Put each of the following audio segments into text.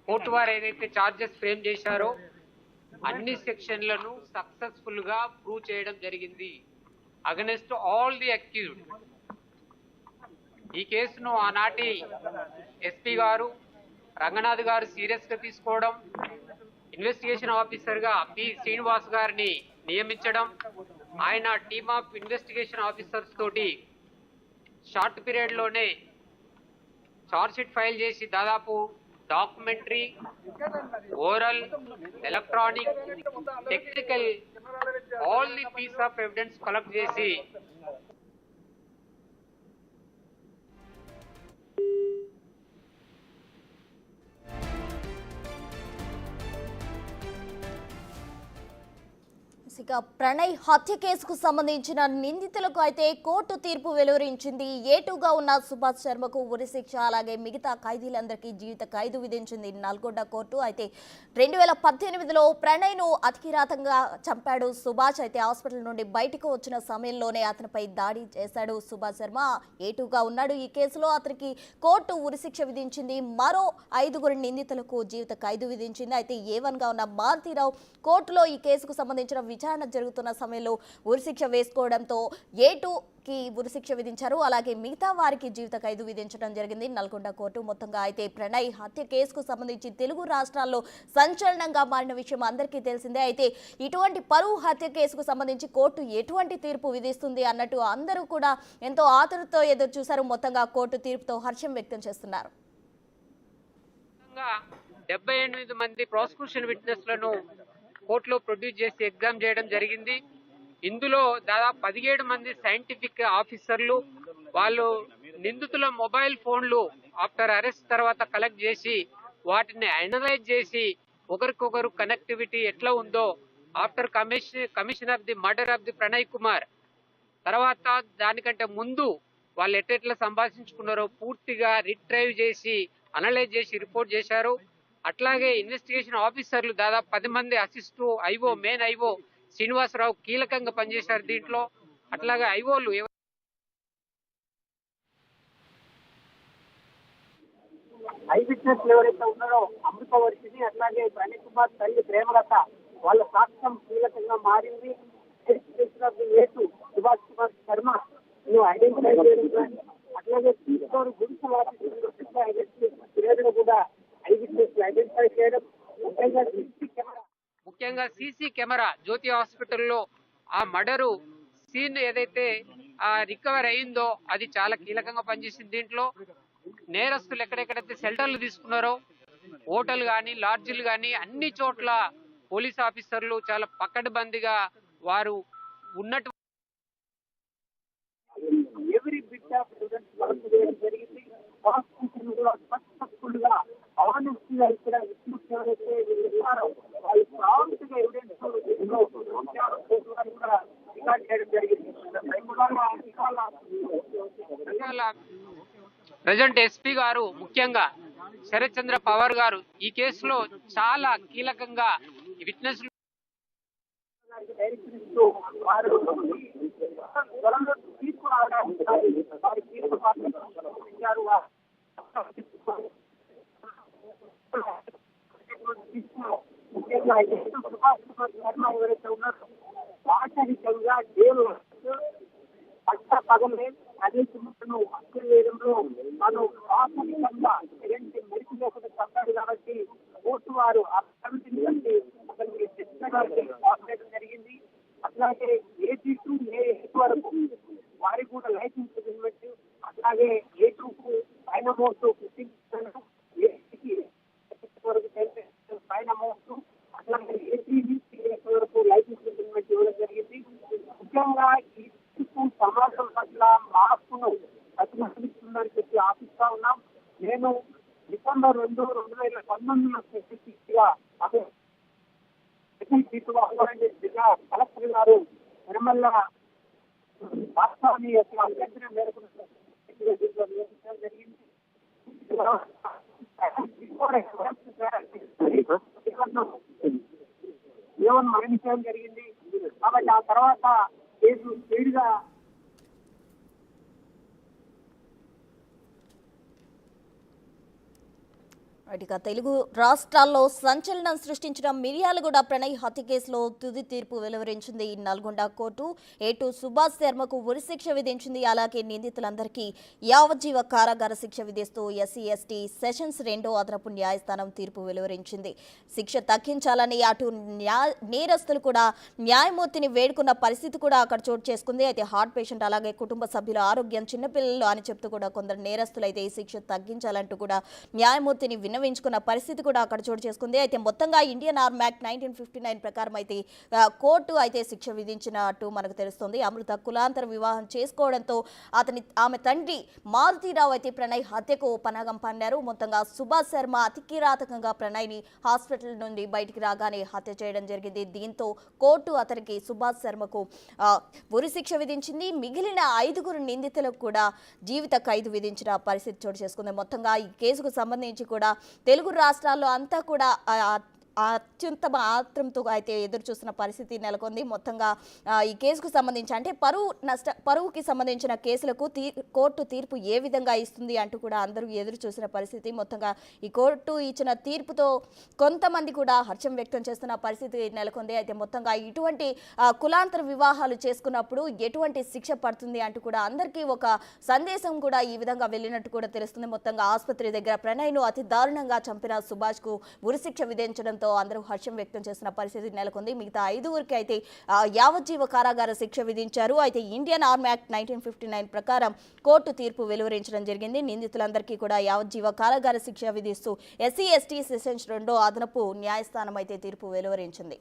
Court వారు ఏదైతే charges frame చేశారో అన్ని సెక్షన్లను సక్సెస్ఫుల్ గా ప్రూవ్ చేయడం జరిగింది అగెన్స్ట్ ఆల్ ది అక్యూజ్డ్. ఈ కేసును ఆనాటి ఎస్పీ గారు రంగనాథ్ గారు సీరియస్ గా తీసుకోవడం, ఇన్వెస్టిగేషన్ ఆఫీసర్ గా పి శ్రీనివాస్ గారిని నియమించడం, ఆయన టీమ్ ఆఫ్ ఇన్వెస్టిగేషన్ ఆఫీసర్స్ తోటి షార్ట్ పీరియడ్ లోనే చార్జ్ షీట్ ఫైల్ చేసి దాదాపు documentary, oral, electronic, technical all the piece of evidence collect చేసి ఇక ప్రణయ్ హత్య కేసుకు సంబంధించిన నిందితులకు అయితే కోర్టు తీర్పు వెలువరించింది. ఏటుగా ఉన్న సుభాష్ శర్మకు ఉరిశిక్ష, అలాగే మిగతా ఖైదీలందరికీ జీవిత ఖైదు విధించింది నల్గొండ కోర్టు. అయితే 2018లో ప్రణయ్ను అతికిరాతంగా చంపాడు సుభాష్. అయితే హాస్పిటల్ నుండి బయటకు వచ్చిన సమయంలోనే అతనిపై దాడి చేశాడు సుభాష్ శర్మ. ఏటుగా ఉన్నాడు. ఈ కేసులో అతనికి కోర్టు ఉరిశిక్ష విధించింది. మరో 5 నిందితులకు జీవిత ఖైదు విధించింది. అయితే A1గా ఉన్న మారుతీరావు కోర్టులో ఈ కేసుకు సంబంధించిన విచారణ జరుగుతున్న సమయంలో ఉరిశిక్ష వేసుకోవడంతో A2కి ఉరిశిక్ష విధించారు. అలాగే మిగతా వారికి జీవిత ఖైదు విధించడం జరిగింది నల్గొండ కోర్టు. మొత్తంగా అయితే ప్రణయ్ హత్య కేసుకు సంబంధించి తెలుగు రాష్ట్రాల్లో సంచలనంగా మారిన విషయం అందరికీ తెలిసిందే. అయితే ఇటువంటి పరువు హత్య కేసుకు సంబంధించి కోర్టు ఎటువంటి తీర్పు విధిస్తుంది అన్నట్టు అందరూ కూడా ఎంతో ఆతృతతో ఎదురు చూశారు. మొత్తంగా కోర్టు తీర్పుతో హర్షం వ్యక్తం చేస్తున్నారు. 78 మంది ప్రాసిక్యూషన్ విట్నెస్లను కోర్టులో ప్రొడ్యూస్ చేసి ఎగ్జామ్ చేయడం జరిగింది. ఇందులో దాదాపు 17 మంది సైంటిఫిక్ ఆఫీసర్లు వాళ్ళు నిందితుల మొబైల్ ఫోన్లు ఆఫ్టర్ అరెస్ట్ తర్వాత కలెక్ట్ చేసి వాటిని అనలైజ్ చేసి ఒకరికొకరు కనెక్టివిటీ ఎట్లా ఉందో after commission of the murder of the Pranay Kumar తర్వాత దానికంటే ముందు వాళ్ళు ఎట్లా సంభాషించుకున్నారో పూర్తిగా రిట్రైవ్ చేసి అనలైజ్ చేసి రిపోర్ట్ చేశారు. అట్లాగే ఇన్వెస్టిగేషన్ ఆఫీసర్లు దాదాపు 10 మంది assist IO main IO Srinivasa Rao కీలకంగా పనిచేశారు దీంట్లో. అట్లాగే ఐఓలు ఐ విట్నెస్లు ఎవరైతే ఉన్నారో అమృతవర్షిని, అట్లాగే ప్రణయ్ కుమార్ తల్లి ప్రేమలత వాళ్ళ సాక్ష్యం కీలకంగా మారింది. సుభాష్ కుమార్ శర్మ ఐడెంటిఫై చేయడం, అట్లాగే గురించి కూడా ఐ విట్నెస్లు ఐడెంటిఫై చేయడం, ముఖ్యంగా సీసీ కెమెరా జ్యోతి హాస్పిటల్లో ఆ మర్డరు సీన్ ఏదైతే రికవర్ అయిందో అది చాలా కీలకంగా పనిచేసింది. దీంట్లో నేరస్తులు ఎక్కడెక్కడైతే షెల్టర్లు తీసుకున్నారో హోటల్ కానీ లాడ్జిలు కానీ అన్ని చోట్ల పోలీస్ ఆఫీసర్లు చాలా పకడ్బందీగా వారు ఉన్నట్టు ఎవరి బిడ్డ జరిగింది. సక్సెస్ఫుల్ గా ఆనెస్ట్గా ఇక్కడ ఎవరైతే ఉన్నారో వాళ్ళు ప్రాంతంగా ఎవిడెన్స్ కూడా రికార్డ్ చేయడం జరిగింది. ప్రజెంట్ ఎస్పీ గారు ముఖ్యంగా శరత్ చంద్ర పవార్ గారు ఈ కేసులో చాలా కీలకంగా విట్నెస్ ఎవరైతే ఉన్నారో ఆచరికంగా జైలు పట్ట పగలే అదే చిన్నను హత్య వేయడంలో మనం ఆచరికంగా ఎలాంటి మెరుగు లేకుండా చంపాడు కాబట్టి కోర్టు వారు ఆ కమిటీని బట్టి అతనికి శిక్ష జరిగింది. అట్లాగే A2 వరకు వారికి కూడా లైసెన్స్ ఇవ్వవచ్చు. అట్లాగే A2కు పైన మోస్తూ 15% వరకు పైన మోస్తూ అట్లాగే A3 వరకు లైసెన్స్ ఇవ్వడం జరిగింది. ముఖ్యంగా ఈ సమాజం పట్ల మార్పును ప్రతిబింబిస్తుందని చెప్పి ఆశిస్తా ఉన్నాం. నేను డిసెంబర్ 2, 2019లో స్పెసిఫిక్గా జిల్లా కలెక్టర్ గారు నిర్మల్ల రాష్ట్రాన్ని యొక్క మేరకు జరిగింది. ఏమన్నా మరణించడం జరిగింది. కాబట్టి ఆ తర్వాత కేసు స్పీడ్గా ఇక తెలుగు రాష్ట్రాల్లో సంచలనం సృష్టించిన మిర్యాలగూడ ప్రణయ్ హత్య కేసులో తుది తీర్పు వెలువరించింది. నల్గొండ కోర్టు ఏటు సుభాష్ శర్మకు ఉరిశిక్ష విధించింది. అలాగే నిందితులందరికీ యావజ్జీవ కారాగార శిక్ష విధిస్తూ SC/ST సెషన్స్ 2వ అదనపు న్యాయస్థానం తీర్పు వెలువరించింది. శిక్ష తగ్గించాలని అటు నేరస్తులు కూడా న్యాయమూర్తిని వేడుకున్న పరిస్థితి కూడా అక్కడ చోటు చేసుకుంది. అయితే హార్ట్ పేషెంట్ అలాగే కుటుంబ సభ్యుల ఆరోగ్యం చిన్నపిల్లలు అని చెప్తూ కూడా కొందరు నేరస్తులు అయితే ఈ శిక్ష తగ్గించాలంటూ కూడా న్యాయమూర్తిని విన్నవించుకున్న పరిస్థితి కూడా అక్కడ చోటు చేసుకుంది. అయితే మొత్తంగా ఇండియన్ ఆర్మ్ యాక్ట్ 1959 ప్రకారం అయితే కోర్టు అయితే శిక్ష విధించినట్టు మనకు తెలుస్తుంది. అమృత కులాంతర వివాహం చేసుకోవడంతో ఆమె తండ్రి మారుతీరావు అయితే ప్రణయ్ హత్యకు పన్నాగం పన్నారు. మొత్తంగా సుభాష్ శర్మ అతి కిరాతకంగా ప్రణయ్ని హాస్పిటల్ నుండి బయటికి రాగానే హత్య చేయడం జరిగింది. దీంతో కోర్టు అతనికి సుభాష్ శర్మకు ఉరిశిక్ష విధించింది. మిగిలిన 5 నిందితులకు కూడా జీవిత ఖైదు విధించిన పరిస్థితి చోటు చేసుకుంది. మొత్తంగా ఈ కేసుకు సంబంధించి కూడా తెలుగు రాష్ట్రాల్లో అంతా కూడా అత్యుత్తమ ఆత్రంతో అయితే ఎదురు చూస్తున్న పరిస్థితి నెలకొంది. మొత్తంగా ఈ కేసుకు సంబంధించి అంటే పరువుకి సంబంధించిన కేసులకు కోర్టు తీర్పు ఏ విధంగా ఇస్తుంది అంటూ కూడా అందరూ ఎదురు చూసిన పరిస్థితి. మొత్తంగా ఈ కోర్టు ఇచ్చిన తీర్పుతో కొంతమంది కూడా హర్షం వ్యక్తం చేస్తున్న పరిస్థితి నెలకొంది. అయితే మొత్తంగా ఇటువంటి కులాంతర వివాహాలు చేసుకున్నప్పుడు ఎటువంటి శిక్ష పడుతుంది అంటూ కూడా అందరికీ ఒక సందేశం కూడా ఈ విధంగా వెళ్ళినట్టు కూడా తెలుస్తుంది. మొత్తంగా ఆసుపత్రి దగ్గర ప్రణయ్ను అతి దారుణంగా చంపిన సుభాష్కు ఉరిశిక్ష విధించడంతో అందరూ హర్షం వ్యక్తం చేసిన పరిస్థితి నెలకొంది. మిగతా 5 అయితే యావజ్జీవ కారాగార శిక్ష విధించారు. అయితే ఇండియన్ ఆర్మ్ యాక్ట్ 1959 ప్రకారం కోర్టు తీర్పు వెలువరించడం జరిగింది. నిందితులందరికీ కూడా యావజ్జీవ కారాగార శిక్ష విధిస్తూ SC/ST సెషన్స్ 2వ అదనపు న్యాయస్థానం అయితే తీర్పు వెలువరించింది.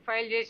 ఫైల్ చేసి